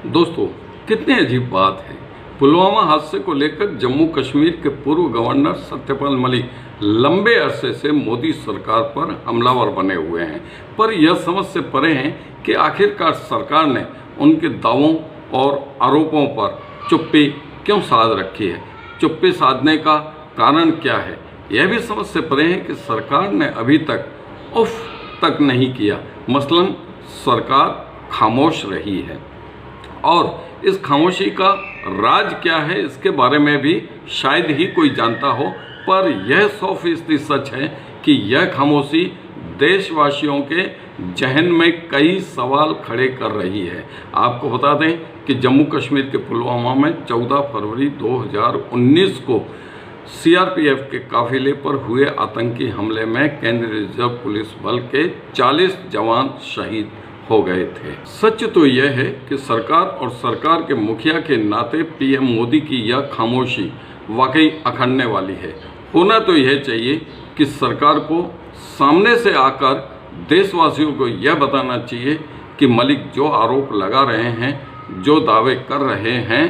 दोस्तों, कितनी अजीब बात है। पुलवामा हादसे को लेकर जम्मू कश्मीर के पूर्व गवर्नर सत्यपाल मलिक लंबे अरसे से मोदी सरकार पर हमलावर बने हुए हैं, पर यह समझ से परे हैं कि आखिरकार सरकार ने उनके दावों और आरोपों पर चुप्पी क्यों साध रखी है। चुप्पी साधने का कारण क्या है, यह भी समझ से परे है कि सरकार ने अभी तक उफ तक नहीं किया। मसलन सरकार खामोश रही है और इस खामोशी का राज क्या है इसके बारे में भी शायद ही कोई जानता हो, पर यह 100% सच है कि यह खामोशी देशवासियों के जहन में कई सवाल खड़े कर रही है। आपको बता दें कि जम्मू कश्मीर के पुलवामा में 14 फरवरी 2019 को सीआरपीएफ के काफिले पर हुए आतंकी हमले में केंद्रीय रिजर्व पुलिस बल के 40 जवान शहीद हो गए थे। सच तो यह है कि सरकार और सरकार के मुखिया के नाते पीएम मोदी की यह खामोशी वाकई अखड़ने वाली है। होना तो यह चाहिए कि सरकार को सामने से आकर देशवासियों को यह बताना चाहिए कि मलिक जो आरोप लगा रहे हैं, जो दावे कर रहे हैं,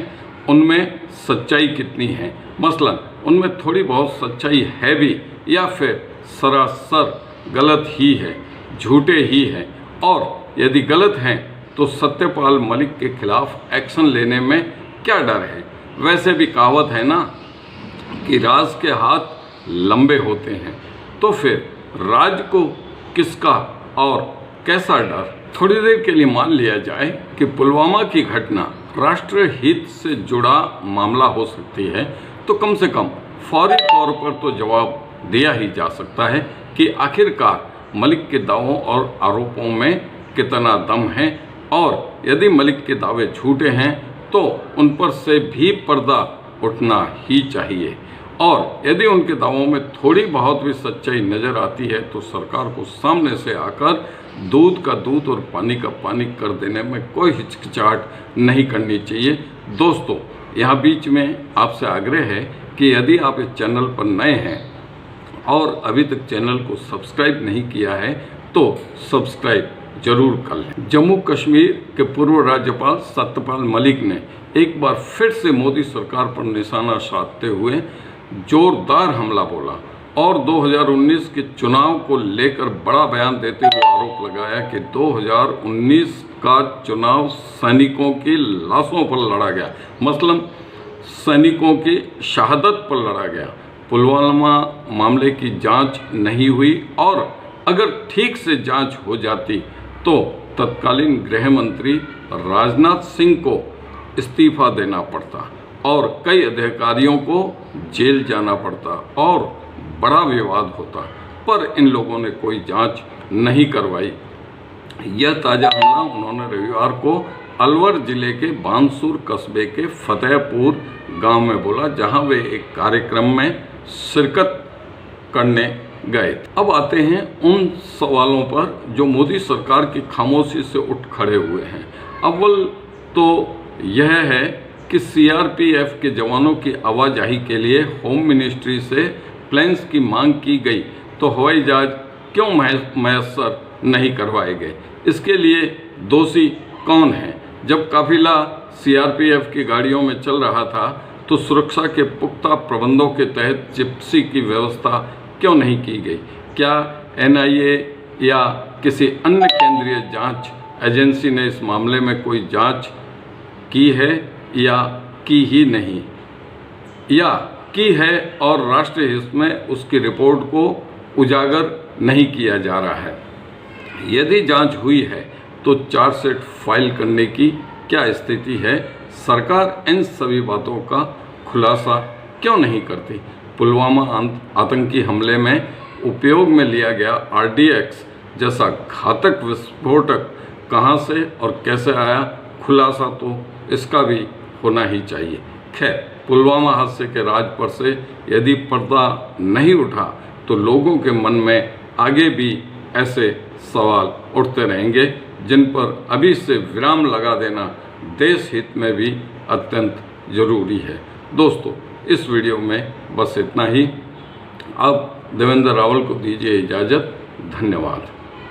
उनमें सच्चाई कितनी है। मसलन उनमें थोड़ी बहुत सच्चाई है भी या फिर सरासर गलत ही है, झूठे ही हैं, और यदि गलत हैं तो सत्यपाल मलिक के खिलाफ एक्शन लेने में क्या डर है। वैसे भी कहावत है ना कि राज के हाथ लंबे होते हैं, तो फिर राज को किसका और कैसा डर। थोड़ी देर के लिए मान लिया जाए कि पुलवामा की घटना राष्ट्रीय हित से जुड़ा मामला हो सकती है, तो कम से कम फौरी तौर पर तो जवाब दिया ही जा सकता है कि आखिरकार मलिक के दावों और आरोपों में कितना दम है, और यदि मलिक के दावे झूठे हैं तो उन पर से भी पर्दा उठना ही चाहिए, और यदि उनके दावों में थोड़ी बहुत भी सच्चाई नज़र आती है तो सरकार को सामने से आकर दूध का दूध और पानी का पानी कर देने में कोई हिचकिचाहट नहीं करनी चाहिए। दोस्तों, यहाँ बीच में आपसे आग्रह है कि यदि आप इस चैनल पर नए हैं और अभी तक चैनल को सब्सक्राइब नहीं किया है तो सब्सक्राइब जरूर कर लें। जम्मू कश्मीर के पूर्व राज्यपाल सत्यपाल मलिक ने एक बार फिर से मोदी सरकार पर निशाना साधते हुए जोरदार हमला बोला और 2019 के चुनाव को लेकर बड़ा बयान देते हुए आरोप लगाया कि 2019 का चुनाव सैनिकों की लाशों पर लड़ा गया, मसलन सैनिकों की शहादत पर लड़ा गया। पुलवामा मामले की जांच नहीं हुई, और अगर ठीक से जांच हो जाती तो तत्कालीन गृह मंत्री राजनाथ सिंह को इस्तीफा देना पड़ता और कई अधिकारियों को जेल जाना पड़ता और बड़ा विवाद होता, पर इन लोगों ने कोई जांच नहीं करवाई। यह ताज़ा हमला उन्होंने रविवार को अलवर जिले के बानसूर कस्बे के फतेहपुर गांव में बोला, जहां वे एक कार्यक्रम में शिरकत करने गए। अब आते हैं उन सवालों पर जो मोदी सरकार की खामोशी से उठ खड़े हुए हैं। अव्वल तो यह है कि सीआरपीएफ के जवानों की आवाजाही के लिए होम मिनिस्ट्री से प्लेन्स की मांग की गई, तो हवाई जहाज क्यों मैसर नहीं करवाए गए। इसके लिए दोषी कौन है। जब काफिला सीआरपीएफ की गाड़ियों में चल रहा था तो सुरक्षा के पुख्ता प्रबंधों के तहत जिप्सी की व्यवस्था क्यों नहीं की गई। क्या एनआईए या किसी अन्य केंद्रीय जांच एजेंसी ने इस मामले में कोई जांच की है या की ही नहीं, या की है और राष्ट्रीय हित में उसकी रिपोर्ट को उजागर नहीं किया जा रहा है। यदि जांच हुई है तो चार्जशीट फाइल करने की क्या स्थिति है। सरकार इन सभी बातों का खुलासा क्यों नहीं करती। पुलवामा आतंकी हमले में उपयोग में लिया गया आरडीएक्स जैसा घातक विस्फोटक कहां से और कैसे आया, खुलासा तो इसका भी होना ही चाहिए। खैर, पुलवामा हादसे के राज पर से यदि पर्दा नहीं उठा तो लोगों के मन में आगे भी ऐसे सवाल उठते रहेंगे, जिन पर अभी से विराम लगा देना देश हित में भी अत्यंत जरूरी है। दोस्तों, इस वीडियो में बस इतना ही। अब देवेंद्र रावल को दीजिए इजाज़त। धन्यवाद।